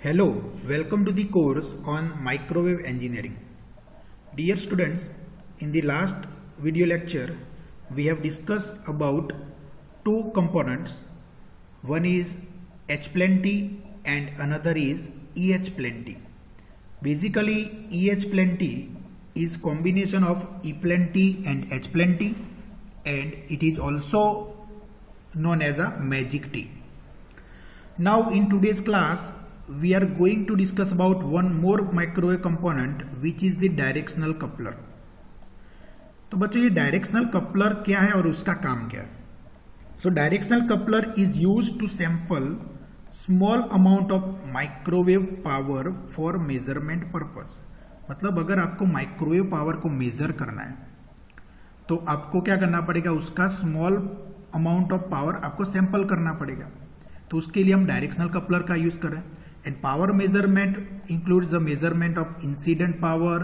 Hello, welcome to the course on microwave engineering. Dear students, in the last video lecture, we have discussed about two components. One is H plenty and another is EH plenty. Basically, EH plenty is combination of E plenty and H plenty, and it is also known as a magic T. Now in today's class, we are going to discuss about one more microwave component which is the directional coupler. तो बच्चों ये directional coupler क्या है और उसका काम क्या है? So directional coupler is used to sample small amount of microwave power for measurement purpose. मतलब अगर आपको माइक्रोवेव पावर को मेजर करना है तो आपको क्या करना पड़ेगा, उसका स्मॉल अमाउंट ऑफ पावर आपको सैंपल करना पड़ेगा. तो उसके लिए हम डायरेक्शनल कपलर का यूज करें. And power measurement includes the measurement of incident power,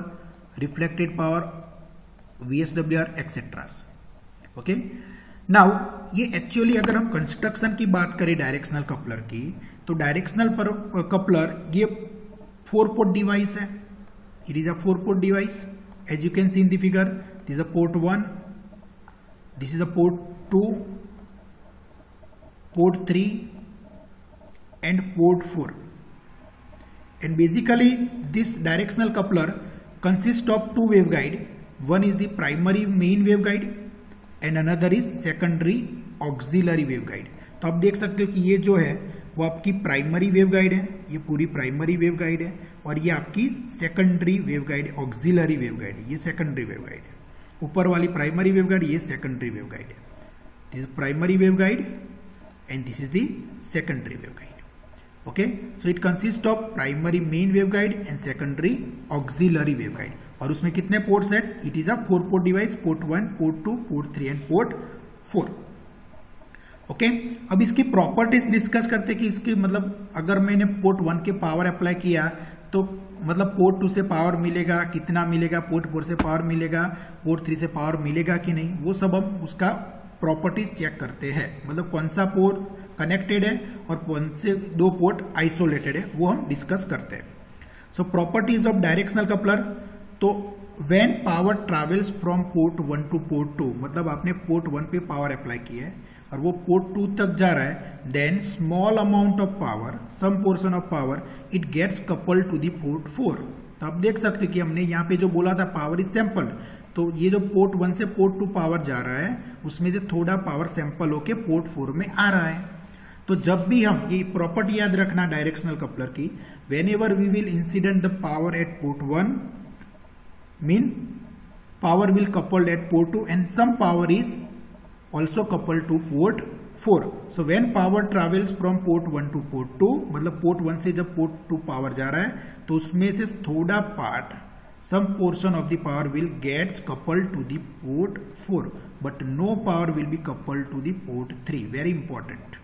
reflected power, VSWR etcetera. Okay, now ये एक्चुअली अगर हम कंस्ट्रक्शन की बात करें डायरेक्शनल कपलर की, तो डायरेक्शनल कपलर ये 4-पोर्ट डिवाइस है. It is a four port device. As you can see in the figure, this is a port 1, this is a port 2, port 3 and port 4. And basically this directional coupler consists of two waveguide. One is the primary main waveguide and another is secondary auxiliary waveguide. तो आप देख सकते हो कि ये जो है वो आपकी प्राइमरी वेवगाइड है, ये पूरी प्राइमरी वेवगाइड है, और ये आपकी सेकेंडरी वेवगाइड, ऑक्सिलरी वेवगाइड है, ये सेकेंडरी वेवगाइड है. ऊपर वाली प्राइमरी वेवगाइड, ये सेकेंडरी वेवगाइड है. This is primary waveguide and this is the secondary waveguide. Okay, so it consists of primary main waveguide and secondary auxiliary waveguide. और उसमें कितने पोर्ट्स है? It is a four port device. Port 1, port 2, port 3 and port 4. Okay, अब इसकी properties discuss करते कि इसकी मतलब अगर मैंने पोर्ट 1 के पावर अप्लाई किया तो मतलब पोर्ट 2 से पावर मिलेगा, कितना मिलेगा, पोर्ट 4 से पावर मिलेगा, पोर्ट 3 से पावर मिलेगा कि नहीं, वो सब हम उसका प्रॉपर्टीज चेक करते हैं. मतलब कौन सा पोर्ट कनेक्टेड है और कौन से दो पोर्ट आइसोलेटेड है, वो हम डिस्कस करते हैं. सो प्रॉपर्टीज ऑफ डायरेक्शनल कपलर. तो when power travels from port 1 to port 2, मतलब आपने पोर्ट 1 पे पावर अप्लाई किया है और वो पोर्ट 2 तक जा रहा है, then small amount of power, some portion of power, it gets coupled to the port 4. तो आप देख सकते कि हमने यहाँ पे जो बोला था पावर इज सैंपल्ड, तो ये जो पोर्ट 1 से पोर्ट 2 पावर जा रहा है उसमें से थोड़ा पावर सैंपल होके पोर्ट 4 में आ रहा है. तो जब भी हम ये प्रॉपर्टी याद रखना डायरेक्शनल कपलर की, whenever we will incident the power at port 1 mean power will coupled at port 2 and some power is also coupled to port 4. So when power travels from port 1 to port 2, मतलब port 1 से जब port 2 power जा रहा है तो उसमें से थोड़ा part, some portion of the power will gets coupled to the port 4, but no power will be coupled to the port 3. Very important.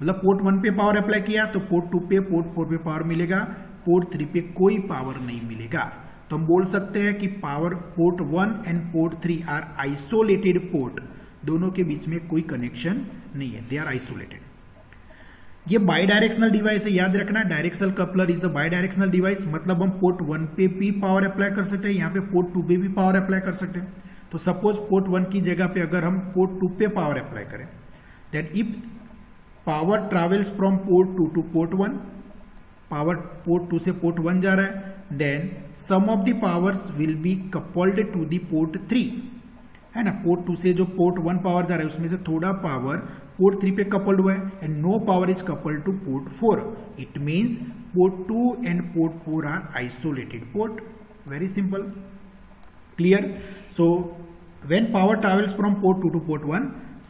मतलब पोर्ट 1 पे पावर अप्लाई किया तो पोर्ट 2 पे, पोर्ट 4 पे पावर मिलेगा, पोर्ट 3 पे कोई पावर नहीं मिलेगा. तो हम बोल सकते हैं कि power port 1 and port 3 are isolated port. दोनों के बीच में कोई कनेक्शन नहीं है, दे आर आइसोलेटेड. ये बाई डायरेक्शनल डिवाइस है, याद रखना. Directional coupler is a bidirectional device. मतलब हम पोर्ट 1 पे भी पावर अप्लाई कर सकते हैं, यहाँ पे पोर्ट 2 पे भी पावर अप्लाई कर सकते हैं. तो सपोज पोर्ट 1 की जगह पे अगर हम पोर्ट 2 पे पावर अप्लाई करें, then if power travels from port 2 to port 1, power port 2 से पोर्ट 1 जा रहा है, then some of the powers will be coupled to the port 3, है ना. पोर्ट 2 से जो पोर्ट 1 पावर जा रहा है उसमें से थोड़ा पावर पोर्ट 3 पे कपल्ड हुआ है and no power is coupled to port 4. It means port 2 and port 4 are isolated port. Very simple, clear. So when power travels from port 2 to port 1,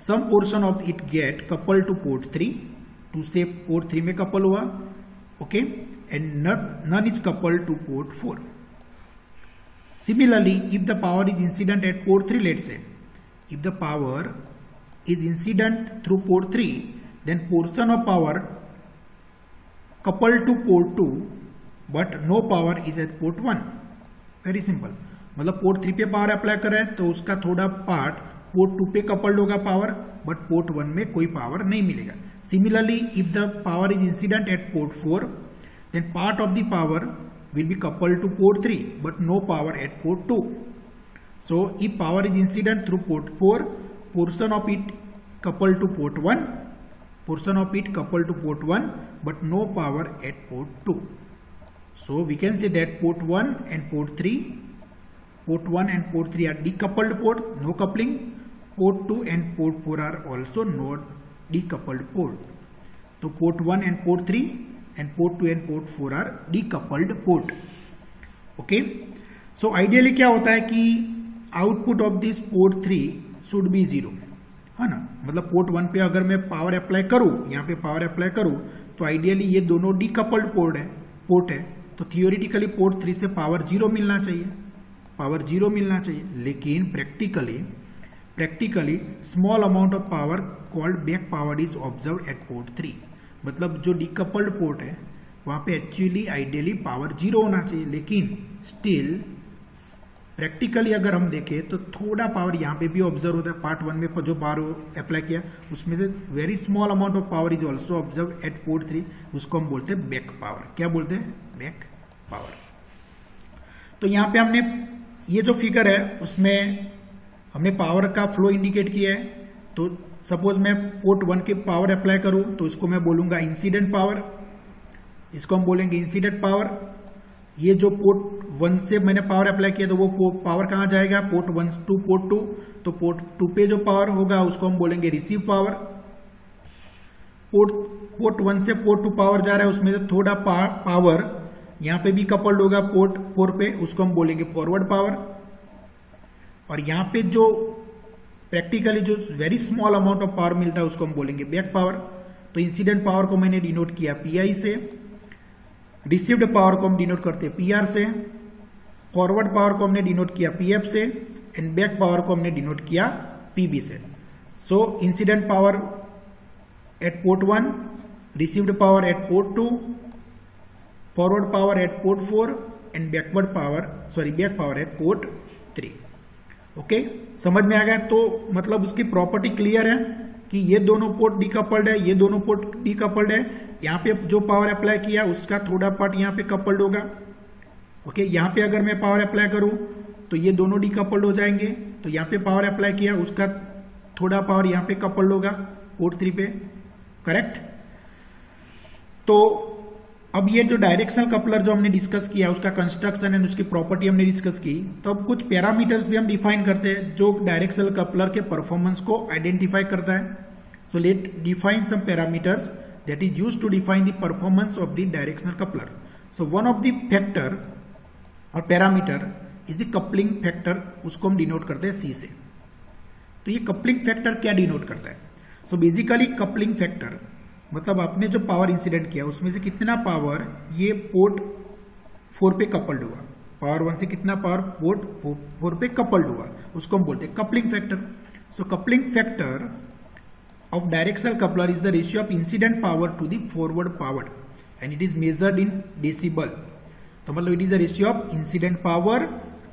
some portion of it get coupled to port 3, 2 से port 3 में couple हुआ, okay, and none is coupled to port 4. Similarly, if the power is incident at port 3, let's say, if the power is incident through port 3, then portion of power coupled to port 2, but no power is at port 1. Very simple. मतलब port 3 पे power apply कर रहे हैं तो उसका थोड़ा part port 2 पे coupled होगा पावर, बट पोर्ट 1 में कोई पावर नहीं मिलेगा. Similarly, if the power is incident at port 4, then part of the power will be coupled to port 3 but no power at port 2. So if power is incident through port 4, portion of it coupled to port 1, but no power at port 2. So we can say that port 1 and port 3 are decoupled port, no coupling. Port 2 and port 4 are also not decoupled port. So port 1 and port 3 and port 2 and port 4 are decoupled port. Okay. So ideally क्या होता है कि output of this port 3 should be 0, है ना. मतलब port 1 पे अगर मैं पावर अप्लाई करूं, यहाँ पे पावर अप्लाई करूं, तो आइडियली ये दोनों डीकपल्ड पोर्ट है, तो थियोरिटिकली पोर्ट 3 से पावर 0 मिलना चाहिए, लेकिन practically small amount of power called back power is observe eight port 3. मतलब जो डीकपल्ड पोर्ट है वहां पे एक्चुअली आइडियली पावर 0 होना चाहिए, लेकिन स्टिल प्रैक्टिकली अगर हम देखें तो थोड़ा पावर यहाँ पे भी ऑब्जर्व होता है. पार्ट 1 में जो पावर अप्लाई किया उसमें से very small amount of power is also observe eight port 3. उसको हम बोलते हैं बैक पावर. क्या बोलते हैं? Back power. तो यहाँ पे हमने ये जो फिगर है उसमें हमने पावर का फ्लो इंडिकेट किया है. तो सपोज मैं पोर्ट 1 के पावर अप्लाई करूं तो इसको मैं बोलूंगा इंसिडेंट पावर, इसको हम बोलेंगे इंसिडेंट पावर. ये जो पोर्ट 1 से मैंने पावर अप्लाई किया तो वो पावर कहाँ जाएगा? Port 1 to port 2. तो पोर्ट 2 पे जो पावर होगा उसको हम बोलेंगे रिसीव पावर. पोर्ट 1 से पोर्ट 2 पावर जा रहा है, उसमें से थोड़ा पावर यहाँ पे भी कपल्ड होगा पोर्ट 4 पे, उसको हम बोलेंगे फॉरवर्ड पावर. और यहाँ पे जो प्रैक्टिकली जो very small amount of power मिलता है उसको हम बोलेंगे बैक पावर. तो इंसिडेंट पावर को मैंने डिनोट किया PI से, रिसीव्ड पावर को हम डिनोट करते हैं PR से, फॉरवर्ड पावर को हमने डिनोट किया PF से, एंड बैक पावर को हमने डिनोट किया PB से. So incident power at port 1, received power at port 2, forward power at port 4 and back power at port 3. Okay, समझ में आ गया? तो मतलब उसकी प्रॉपर्टी क्लियर है कि ये दोनों पोर्ट डीकपल्ड है, ये दोनों पोर्ट डीकपल्ड है. यहाँ पे जो पावर अप्लाई किया उसका थोड़ा पार्ट यहाँ पे कपल्ड होगा. ओके, यहाँ पे अगर मैं पावर अप्लाई करूं तो ये दोनों डीकपल्ड हो जाएंगे. तो यहाँ पे पावर अप्लाई किया उसका थोड़ा पावर यहाँ पे कपल्ड होगा पोर्ट 3 पे. करेक्ट? तो अब ये जो डायरेक्शनल कपलर जो हमने डिस्कस किया उसका कंस्ट्रक्शन एंड उसकी प्रॉपर्टी हमने डिस्कस की, तो अब कुछ पैरामीटर्स भी हम डिफाइन करते हैं जो डायरेक्शनल कपलर के परफॉर्मेंस को आइडेंटिफाई करता है. So let define some parameters that is used to define the performance of the directional coupler. So one of the factor or parameter is the coupling factor, उसको हम denote करते हैं C से. तो ये कपलिंग फैक्टर क्या denote करता है? सो बेसिकली कपलिंग फैक्टर मतलब आपने जो पावर इंसिडेंट किया उसमें से कितना पावर ये पोर्ट 4 पे कपल्ड हुआ, पावर 1 से कितना पावर पोर्ट 4 पे कपल्ड हुआ, उसको हम बोलते हैं coupling factor. So coupling factor of directional coupler is the ratio of incident power to the forward power and it is measured in decibel. तो मतलब it is the ratio of incident power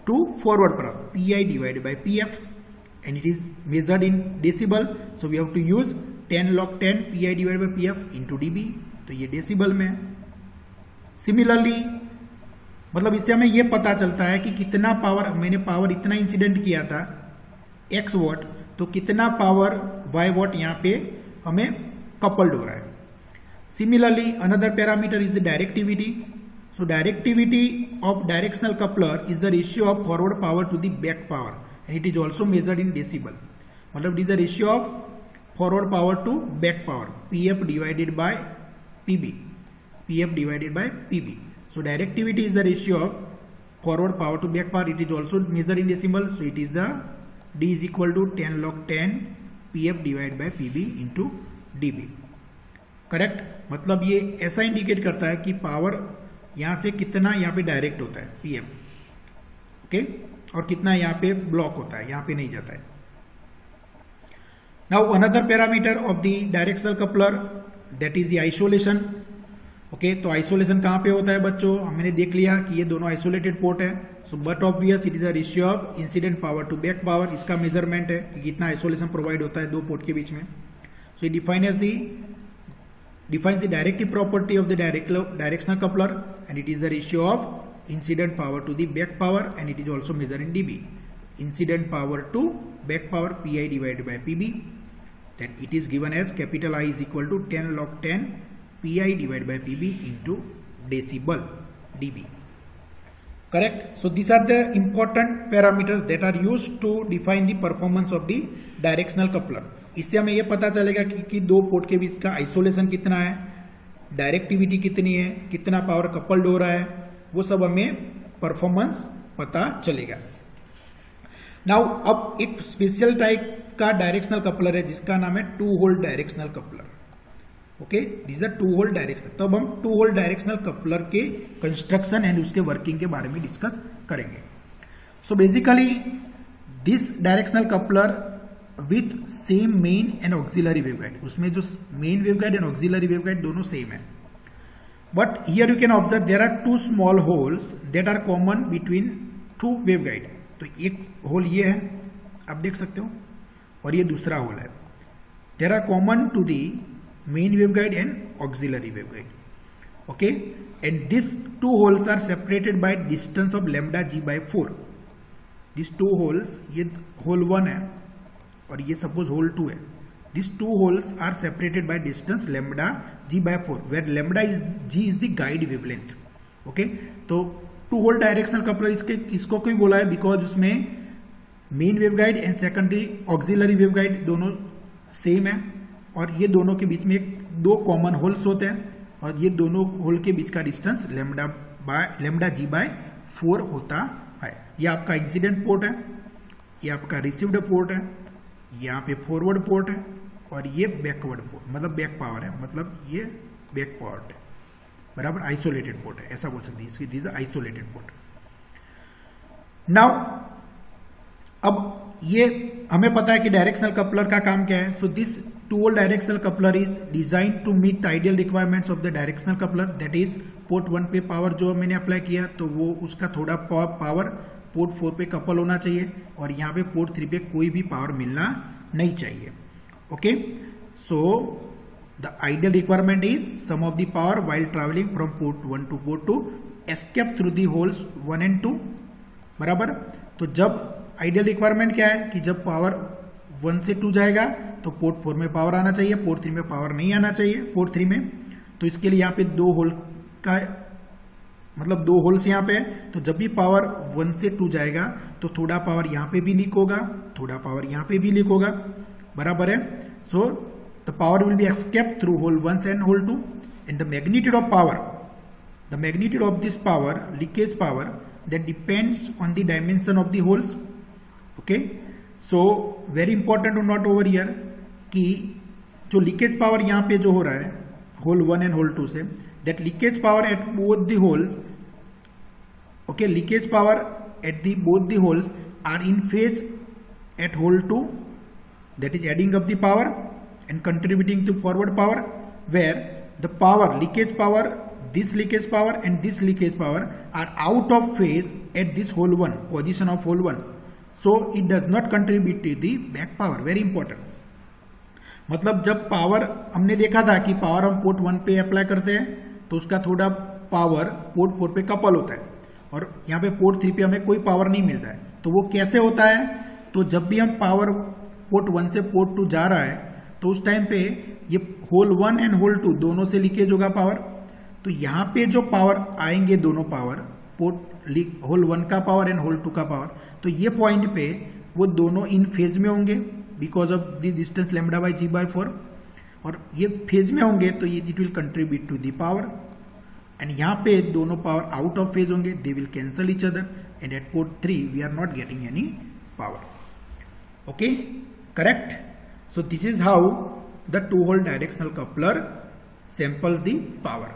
to forward power PI divided by PF and it is measured in decibel. So we have to use 10 log 10 PI divided by PF into dB. तो ये decibel में. Similarly मतलब इससे हमें ये पता चलता है कि कितना पावर मैंने पावर इतना इंसिडेंट किया था x वॉट, तो कितना पावर y वॉट यहाँ पे हमें कपल्ड हो रहा है. Similarly another parameter is the directivity. So directivity of directional coupler is the ratio of forward power to the back power and it is also measured in decibel. मतलब it is the ratio of forward power to back power PF divided by PB. So directivity is the ratio of forward power to back power, it is also measured in decibel. So it is the D is equal to 10 log 10 PF divided by PB into DB. Correct? मतलब ये ऐसा indicate करता है कि power यहां से कितना यहाँ पे डायरेक्ट होता है PM, ओके, और कितना यहाँ पे ब्लॉक होता है, यहाँ पे नहीं जाता है. Now another parameter of the directional coupler that is the isolation. Okay, तो आइसोलेशन कहाँ पे होता है बच्चों? हमने देख लिया कि ये दोनों आइसोलेटेड पोर्ट है. So but obvious it is a ratio of incident power to back power. इसका मेजरमेंट है कि कितना आइसोलेशन प्रोवाइड होता है दो पोर्ट के बीच में. So define as the defines the directive property of the directional coupler, and it is the ratio of incident power to the back power, and it is also measured in dB. Incident power to back power, Pi divided by Pb, then it is given as capital I is equal to 10 log 10 Pi divided by Pb into decibel dB. Correct? So these are the important parameters that are used to define the performance of the directional coupler. इससे हमें यह पता चलेगा कि दो port के बीच का isolation कितना है, डायरेक्टिविटी कितनी है, कितना पावर कपल्ड हो रहा है, वो सब हमें परफॉर्मेंस पता चलेगा. नाउ अब एक स्पेशल टाइप का डायरेक्शनल कपलर है जिसका नाम है two hole directional coupler. Okay, this is the two hole directional. तो अब हम टू होल डायरेक्शनल कपलर के कंस्ट्रक्शन एंड उसके वर्किंग के बारे में डिस्कस करेंगे. So basically this directional coupler with same main and auxiliary waveguide, उसमें जो main waveguide and auxiliary waveguide दोनों सेम है. But here you can observe there are to small holes that are common between two waveguide. तो एक whole ये है, आप देख सकते हो, और ये दूसरा होल है. There are common to the main waveguide and auxiliary waveguide. Okay, and this two holes are separated by distance of lambda g by 4. This two holes, ये होल 1 है और ये सपोज होल 2 है. This two holes are separated by distance lambda g by 4 where lambda is g is the guide wavelength. Okay, तो two hole directional coupler इसको क्यों बोला है? बिकॉज उसमें main waveguide and secondary auxiliary waveguide दोनों same है और ये दोनों के बीच में दो कॉमन होल्स होते हैं और ये दोनों होल के बीच का डिस्टेंस लैम्डा जी बाय 4 होता है. ये आपका इंसिडेंट पोर्ट है, ये आपका रिसीव्ड पोर्ट है, यहाँ पे फॉरवर्ड पोर्ट है और ये बैकवर्ड पोर्ट मतलब बैक पावर है, मतलब ये बैक पोर्ट है, बराबर. आइसोलेटेड पोर्ट है, ऐसा बोल सकते हैं. इसकी दिस आइसोलेटेड पोर्ट. नाउ अब ये हमें पता है कि डायरेक्शनल कपलर का काम क्या है. So this two hole directional coupler is design to meet the ideal requirements of the directional coupler. That is port 1 पे पावर जो मैंने अप्लाई किया तो वो उसका थोड़ा पावर पोर्ट 4 पे कपल होना चाहिए और यहाँ पे पोर्ट 3 पे कोई भी पावर मिलना नहीं चाहिए. Okay, so the ideal requirement is sum of the power while travelling from port 1 to port 2 escape through the holes 1 and 2, बराबर. तो जब आइडियल रिक्वायरमेंट क्या है कि जब पावर 1 से 2 जाएगा तो पोर्ट 4 में पावर आना चाहिए, पोर्ट 3 में पावर नहीं आना चाहिए पोर्ट 3 में. तो इसके लिए यहाँ पे दो होल का मतलब दो होल्स यहाँ पे है, तो जब भी पावर 1 से 2 जाएगा तो थोड़ा पावर यहाँ पे भी लीक होगा, थोड़ा पावर यहाँ पे भी लीक होगा, बराबर है. So the power will be escape through hole 1 and hole 2 and the magnitude of power, the magnitude of this power, leakage power, that depends on the dimension of the holes. Okay, so very important not over here कि जो leakage power यहाँ पे जो हो रहा है whole 1 and hole 2 से, that leakage power at both the holes, okay, leakage power at the both the holes are in phase at hole 2, that is adding up the power and contributing to forward power, where the power leakage power, this leakage power and this leakage power are out of phase at this hole 1 position of hole 1, so it does not contribute to the back power. Very important. मतलब जब power हमने देखा था कि power हम port 1 पे apply करते हैं तो उसका थोड़ा पावर पोर्ट 4 पे कपल होता है और यहाँ पे पोर्ट 3 पे हमें कोई पावर नहीं मिलता है. तो वो कैसे होता है? तो जब भी हम पावर पोर्ट 1 से पोर्ट 2 जा रहा है तो उस टाइम पे ये होल 1 एंड होल 2 दोनों से लीकेज होगा पावर. तो यहाँ पे जो पावर आएंगे दोनों पावर, पोर्ट होल 1 का पावर एंड होल 2 का पावर, तो ये पॉइंट पे वो दोनों इन फेज में होंगे because of the distance lambda by g by 4, और ये फेज में होंगे तो ये it will contribute to the power. And यहाँ पे दोनों पावर आउट ऑफ फेज होंगे, they will cancel each other and at port 3 we are not getting any power. Okay, correct. So this is how the two hole directional coupler samples the power.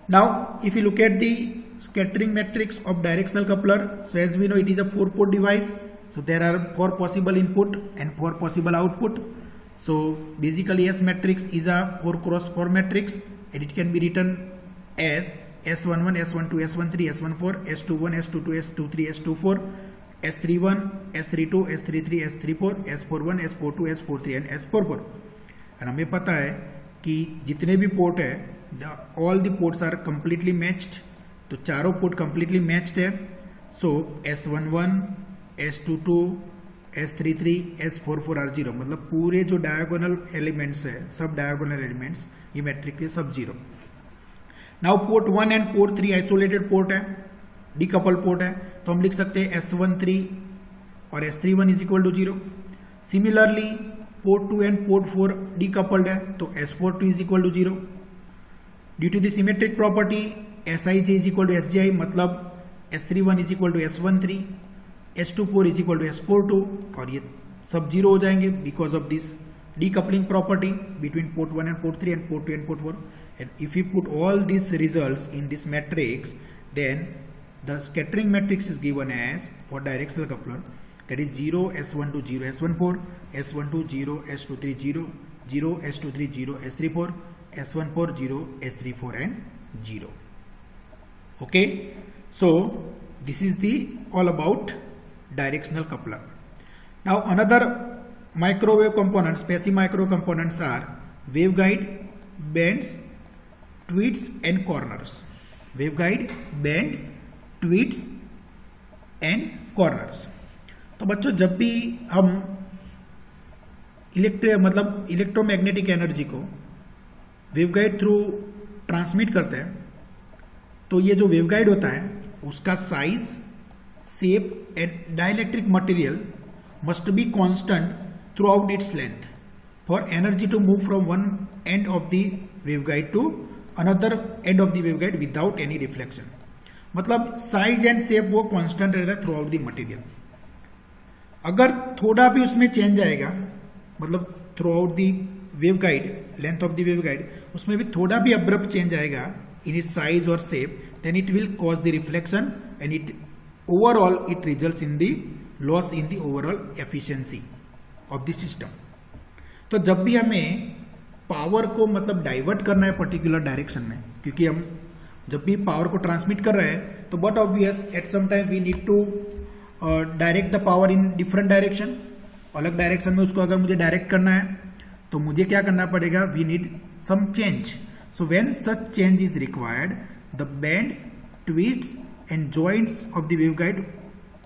Now if you look at the scattering matrix of directional coupler, so as we know it is a 4-port device, so there are 4 possible input and 4 possible output. So basically S matrix is a 4x4 matrix and it can be written as S11, S12, S13, S14, S21, S22, S23, S24, S31, S32, S33, S34, S41, S42, S43 and S44. और हमें पता है कि जितने भी port है all the ports are completely matched, तो चारों पोर्ट कंप्लीटली मैच्ड है। सो S11, S22, S33, S44 are zero, मतलब पूरे जो डायगोनल एलिमेंट्स है, सब डायगोनल एलिमेंट्स ये मैट्रिक्स के सब zero. Now port 1 and port 3 isolated port है, डीकपल पोर्ट है, तो हम लिख सकते हैं S13 और S31 is equal to 0। Similarly port 2 and port 4 decoupled है, तो S42 is equal to 0। Due to the symmetric property Sij is equal to Sji, मतलब S31 is equal to S13, S24 is equal to S42, और ये सब zero हो जाएंगे because of this decoupling property between port 1 and port 3 and port 2 and port 4. And if we put all these results in this matrix, then the scattering matrix is given as, for directional coupler, that is 0, S12, 0, S14, S12, 0, S23, 0, 0, S23, 0, S34, S14, 0, S34 and 0. Okay, so this is the all about directional coupler. Now another microwave components, passive micro components are waveguide, bends, tweets and corners. Waveguide, bends, tweets and corners. तो बच्चों जब भी हम electromagnetic energy को waveguide through transmit करते हैं, तो ये जो वेवगाइड होता है उसका size, shape and dielectric material must be constant throughout its length for energy to move from one end of the waveguide to another end of the waveguide without any reflection. मतलब size and shape वो constant रहता है through out the material. अगर थोड़ा भी उसमें change आएगा, मतलब throughout the waveguide, length of the waveguide, उसमें भी थोड़ा भी अब्रप्ट चेंज आएगा इन इट साइज और shape, then it will cause the reflection and it overall it results in the loss in the overall efficiency of the system. तो जब भी हमें पावर को मतलब डाइवर्ट करना है पर्टिकुलर डायरेक्शन में, क्योंकि हम जब भी पावर को ट्रांसमिट कर रहे हैं तो but obvious at some time we need to direct the power in different direction. अलग डायरेक्शन में उसको अगर मुझे डायरेक्ट करना है तो मुझे क्या करना पड़ेगा, we need some change. So when such change is required, the bends, twists and joints of the waveguide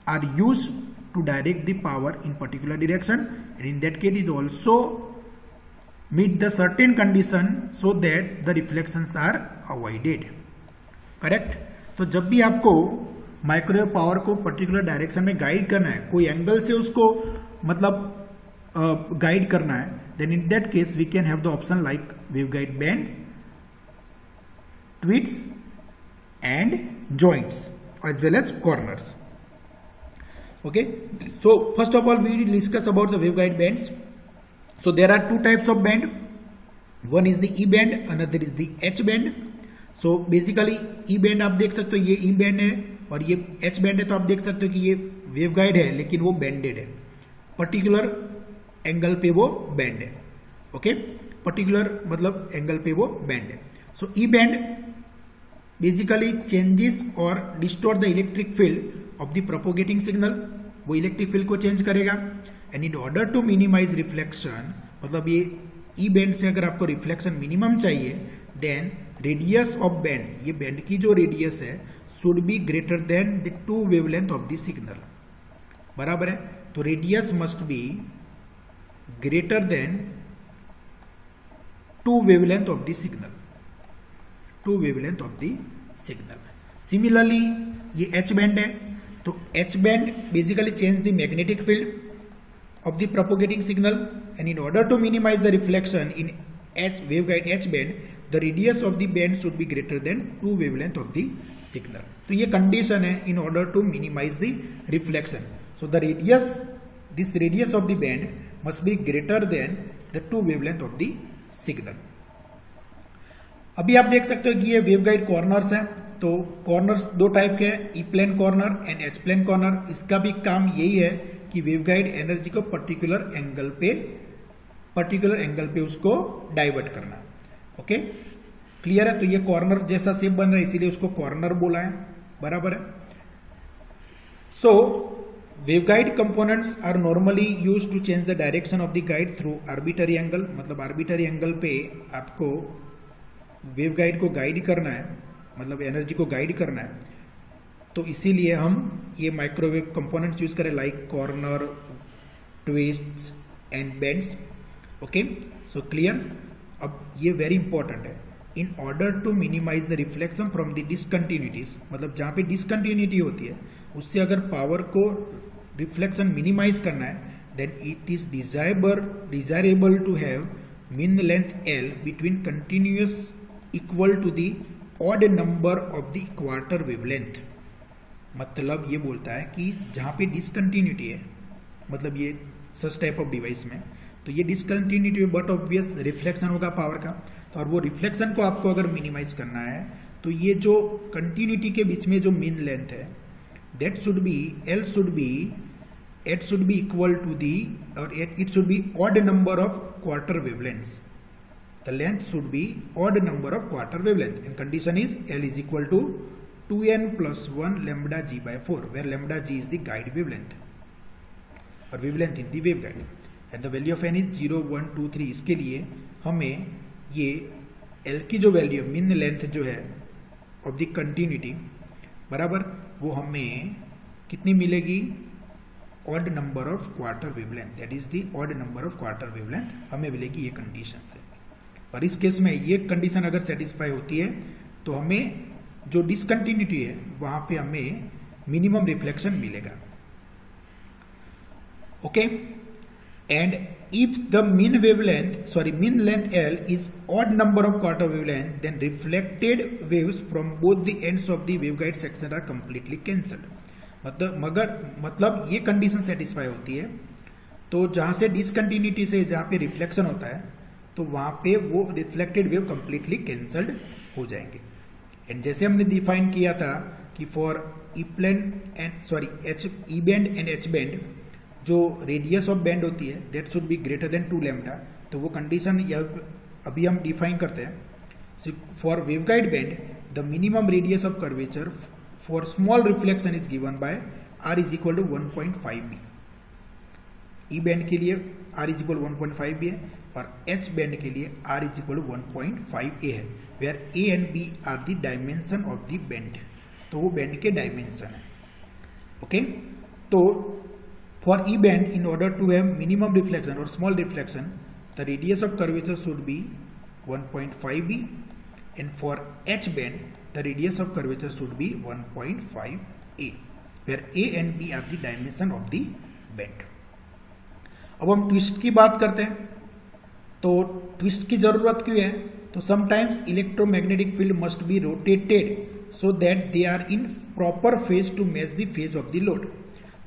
are used to direct the power in particular direction, and in that case it also meet the certain condition so that the reflections are avoided. Correct? तो जब भी आपको microwave power को particular direction में guide करना है, कोई angle से उसको मतलब गाइड करना है, then in that case we can have the option like waveguide bends, twists and joints as well as corners. Okay, so first of all we will discuss about the waveguide bends. So there are two types of bend. One is the E bend, another is the H bend. So basically E bend आप देख सकते हो, ये E bend है और ये H bend है, तो आप देख सकते हो कि ये वेवगाइड है लेकिन वो बेंडेड है, पर्टिकुलर एंगल पे वो बेंड है। ओके, पर्टिकुलर मतलब एंगल पे वो बेंड है। So E bend basically changes और distort the electric field of the propagating signal, वो इलेक्ट्रिक फील्ड को चेंज करेगा। And in order to minimize reflection, मतलब ये ई बेंड से अगर आपको रिफ्लेक्शन मिनिमम चाहिए, देन रेडियस ऑफ बेंड, ये बेंड की जो रेडियस है should be greater than the two wavelength of the signal. बराबर है, तो radius must be greater than two wavelength of the signal, two wavelength of the signal. Similarly ये H band है, तो H band basically change the magnetic field of the propagating signal, and in order to minimize the reflection in waveguide H band, the radius of the band should be greater than 2 wavelength of the signal. तो ये condition है in order to minimize the reflection. So the radius, this radius of the band must be greater than the 2 wavelength of the signal. अभी आप देख सकते हो कि ये वेवगाइड कॉर्नर्स हैं, तो कॉर्नर्स दो टाइप के हैं, E plane corner and H plane corner. इसका भी काम यही है कि वेवगाइड एनर्जी को पर्टिकुलर एंगल पे उसको डाइवर्ट करना। ओके, क्लियर है? तो ये कॉर्नर जैसा शेप बन रहा है, इसीलिए उसको कॉर्नर बोला है। बराबर है। So waveguide components are normally use to change the direction of the guide through arbitrary angle, मतलब आर्बिटरी एंगल पे आपको वेवगाइड को गाइड करना है, मतलब एनर्जी को गाइड करना है। तो इसीलिए हम ये माइक्रोवेव कंपोनेंट्स यूज करें, like corner, twists and bends. Okay, so clear. अब ये वेरी इंपॉर्टेंट है, in order to minimize the reflection from the discontinuities, मतलब जहां पे डिसकंटिन्यूटी होती है उससे अगर पावर को रिफ्लेक्शन मिनिमाइज करना है, then it is desirable to have mean length L between continuous equal to the odd number of the quarter wavelength. मतलब ये बोलता है कि जहां पे डिसकंटिन्यूटी है, मतलब ये सच टाइप ऑफ डिवाइस में, तो ये डिसकंटिन्यूटी बट ऑब्वियस रिफ्लेक्शन होगा पावर का, तो और वो रिफ्लेक्शन को आपको अगर मिनिमाइज करना है तो ये जो कंटिन्यूटी के बीच में जो मीन लेंथ है, that should be L should be equal to D, और it should be odd number of quarter wavelengths. The length should be odd number of quarter wavelength and condition is L is equal to 2n + 1 lambda g by 4, where lambda g is the guide wavelength or wavelength in the waveguide, and the value of n is 0, 1, 2, 3। इसके लिए हमें ये L की जो value mean length जो है of the continuity बराबर, वो हमें कितनी मिलेगी, odd number of quarter wavelength, that is the odd number of quarter wavelength हमें मिलेगी ये कंडीशन से। और इस केस में ये कंडीशन अगर सेटिस्फाई होती है तो हमें जो डिसकंटिन्यूटी है वहां पे हमें मिनिमम रिफ्लेक्शन मिलेगा। Okay, and if the mean length L is odd number of quarter wavelength, then reflected waves from both the ends of the waveguide section are completely cancelled। मतलब ये कंडीशन सेटिस्फाई होती है तो जहां से discontinuity से जहां पे रिफ्लेक्शन होता है तो वहां पे वो रिफ्लेक्टेड वेव कंप्लीटली कैंसल्ड हो जाएंगे। एंड जैसे हमने डिफाइन किया था कि for E band and H band जो रेडियस ऑफ बैंड होती है that should be greater than 2 lambda, तो वो कंडीशन अभी हम डिफाइन करते हैं। For waveguide band the minimum radius of curvature for small reflection is given by r is equal to 1.5b। E band के लिए r इज इक्वल 1.5b है और एच बैंड के लिए r इज इक्वल 1.5a है, where a and b are the dimension of the band, तो वो band के डायमेंशन है। ओके, तो for E band in order to have minimum reflection और small reflection the radius of curvature should be 1.5b, and for H band the radius of curvature should be 1.5a, where a and b are the dimension of the band. अब हम twist की बात करते हैं, तो twist की जरूरत क्यों है, तो sometimes electromagnetic field must be rotated so that they are in proper phase to match the phase of the load.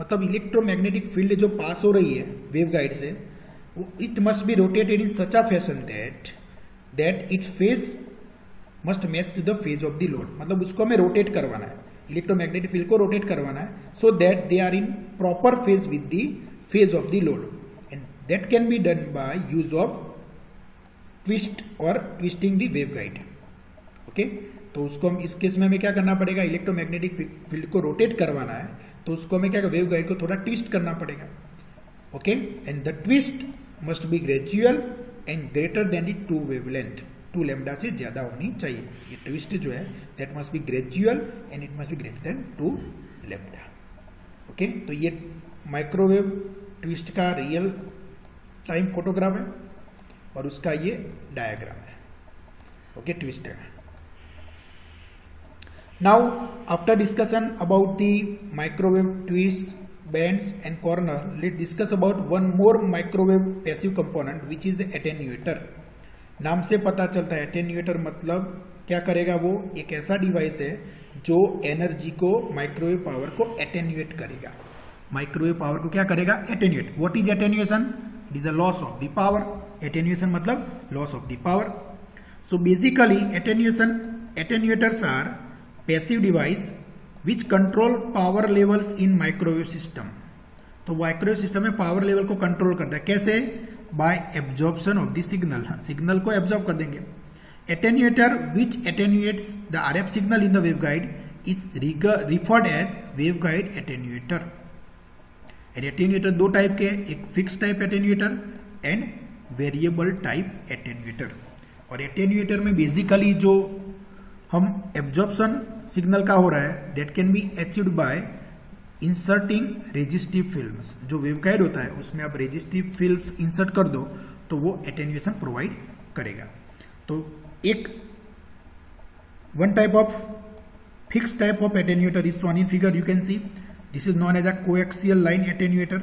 मतलब इलेक्ट्रोमैग्नेटिक फील्ड जो पास हो रही है वेवगाइड से, it must be rotated in such a fashion that it phase must match to the phase of the load. मतलब उसको हमें rotate करवाना है, इलेक्ट्रोमैग्नेटिक फील्ड को रोटेट करवाना है so that they are in proper phase with the phase of the load, and that can be done by use of twist और twisting the waveguide. Okay, तो उसको हम इस केस में हमें क्या करना पड़ेगा, इलेक्ट्रोमैग्नेटिक फील्ड को रोटेट करवाना है तो उसको हमें क्या वेवगाइड को थोड़ा ट्विस्ट करना पड़ेगा। Okay, and the twist must be gradual and greater than the 2 wavelength, 2 lambda से ज्यादा होनी चाहिए। ये ट्विस्ट जो है that must be gradual and it must be greater than 2 lambda. Okay, तो ये माइक्रोवेव ट्विस्ट का रियल टाइम फोटोग्राफ है और उसका ये डायग्राम है। ओके, ट्विस्ट है। Now, after discussion about the microwave twists, bends and corner, let's discuss about one more microwave passive component which is the attenuator। नाम से पता चलता है attenuator मतलब क्या करेगा, वो एक ऐसा डिवाइस है जो एनर्जी को, माइक्रोवेव पावर को एटेन्यूएट करेगा। माइक्रोवेव पावर को क्या करेगा, attenuate. What is attenuation? It is the loss of the power. Attenuation मतलब loss of the power. So basically attenuators are passive device which control power levels in microwave system. तो microwave system में power level को control करता है, कैसे? By absorption of the signal. Signal को absorb कर देंगे। Attenuator which attenuates the RF signal in the waveguide is referred as waveguide attenuator. And attenuator दो टाइप के, एक fix type attenuator and variable type attenuator. और attenuator में basically जो हम एब्जॉर्प्शन सिग्नल का हो रहा है that can be achieved by inserting resistive films. जो वेवगाइड होता है उसमें आप रेजिस्टिव फिल्म्स इंसर्ट कर दो तो वो एटेन्यूएशन प्रोवाइड करेगा। तो एक one type of fix type of attenuator is shown in figure, you can see this is known as a coaxial line attenuator,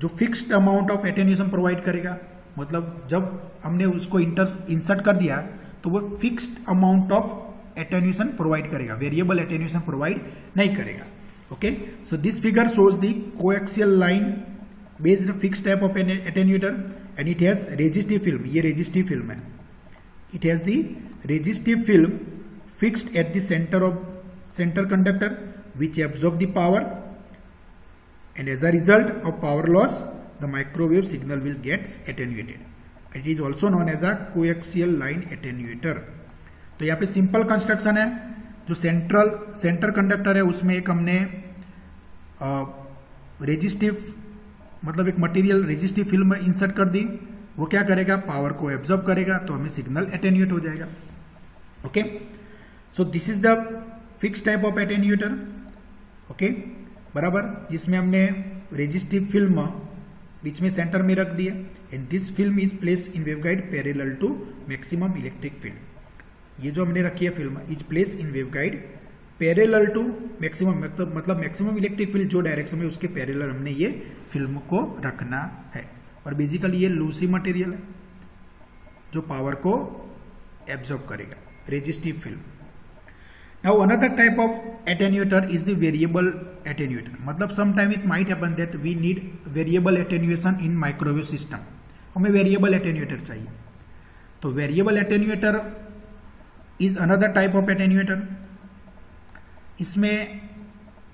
जो fixed amount of attenuation provide करेगा। मतलब जब हमने उसको इंसर्ट कर दिया तो वो fixed amount of attenuation provide करेगा, वेरिएबल एटेन्यूएशन प्रोवाइड नहीं करेगा। Okay, so this figure shows the coaxial line based fixed type of attenuator and it has resistive film. ये रेजिस्टिव फिल्म है, it has the resistive film fixed at the centre conductor which absorb the power, and as a result of power loss the microwave signal will get attenuated. It is also known as a coaxial line attenuator. तो यहाँ पे simple construction है, जो centre conductor है उसमें एक हमने resistive मतलब एक मटेरियल रेजिस्टिव फिल्म इंसर्ट कर दी, वो क्या करेगा, पावर को एब्जॉर्ब करेगा तो हमें सिग्नल एटेन्यूएट हो जाएगा। Okay, so this is the fix type of attenuator. Okay, बराबर, जिसमें हमने रेजिस्टिव फिल्म बीच में सेंटर में रख दिए and this film is place in waveguide parallel to maximum electric field. ये जो हमने रखी है film is place in waveguide parallel to maximum, मतलब मैक्सिमम इलेक्ट्रिक फील्ड जो डायरेक्शन में उसके पैरेलल हमने ये फिल्म को रखना है। और बेसिकली ये लूसी मटेरियल है जो पावर को एब्जॉर्ब करेगा, resistive film. Now another type of attenuator is the variable attenuator. मतलब sometime it might happen that we need variable attenuation in microwave system. हमें variable attenuator चाहिए, तो variable attenuator is another type of attenuator. इसमें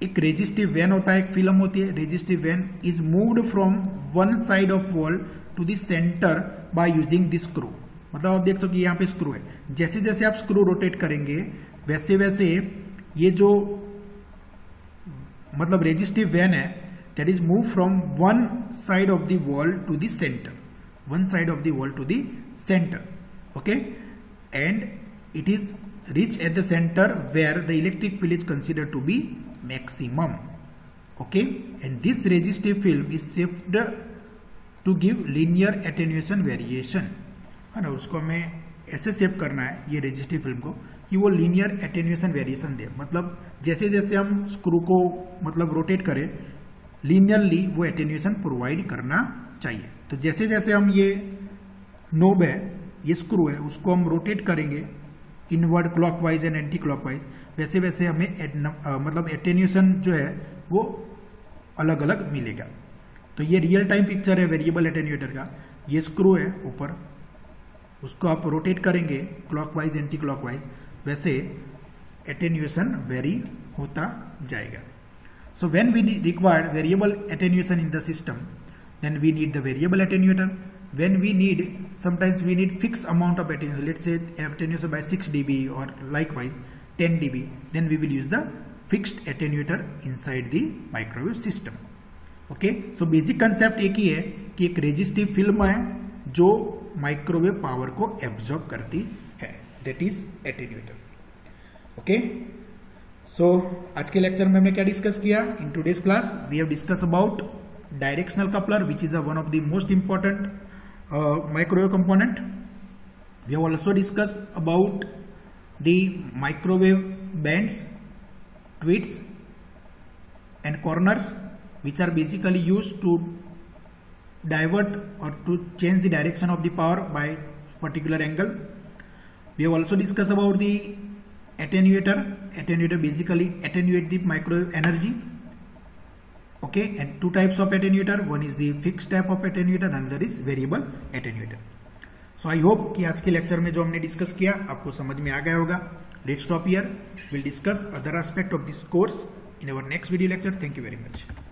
एक resistive van होता है, एक film होती है, resistive vane is moved from one side of wall to the centre by using this screw. मतलब आप देख सकते यहाँ पे स्क्रू है, जैसे जैसे आप स्क्रू रोटेट करेंगे वैसे वैसे ये जो मतलब रेजिस्टिव वैन है that is move from one side of the wall to the centre, one side of the wall to the centre. Okay, and it is reach at the center where the electric field is considered to be maximum. Okay, and this resistive film is shaped to give linear attenuation variation. है ना, उसको हमें ऐसे shape करना है ये resistive film को कि वो लीनियर एटेन्यूएशन वेरिएशन दे। मतलब जैसे जैसे हम स्क्रू को मतलब रोटेट करें लीनियरली वो एटेन्यूएशन प्रोवाइड करना चाहिए। तो जैसे जैसे हम ये नोब है, ये स्क्रू है, उसको हम रोटेट करेंगे inward clockwise and anti clockwise, वैसे वैसे हमें मतलब एटेन्यूएशन जो है वो अलग अलग मिलेगा। तो ये रियल टाइम पिक्चर है वेरिएबल एटेन्यूएटर का। ये स्क्रू है ऊपर, उसको आप रोटेट करेंगे क्लॉकवाइज एंटी क्लॉकवाइज, वैसे एटेन्यूएशन वेरी होता जाएगा। So when we required variable attenuation in the system then we need the variable attenuator. When we need, sometimes we need fixed amount of attenuation, let's say attenuation by 6 dB or likewise 10 dB, then we will use the fixed attenuator inside the microwave system. Okay, so basic concept एक ही है कि एक resistive film है जो microwave power को absorb करती है, that is attenuator. Okay, so आज के लेक्चर में हमने क्या डिस्कस किया? In today's class we have discussed about directional coupler, which is one of the most important microwave component. We have also discussed about the microwave bands, tweets and corners, which are basically used to divert or to change the direction of the power by particular angle. We have also discussed about the attenuator. Attenuator basically attenuate the microwave energy. Okay, and two types of attenuator, one is the fixed type of attenuator and another is variable attenuator. So I hope कि आज के lecture में जो हमने discuss किया आपको समझ में आ गया होगा। Let's stop here. We'll discuss other aspect of this course in our next video lecture. Thank you very much.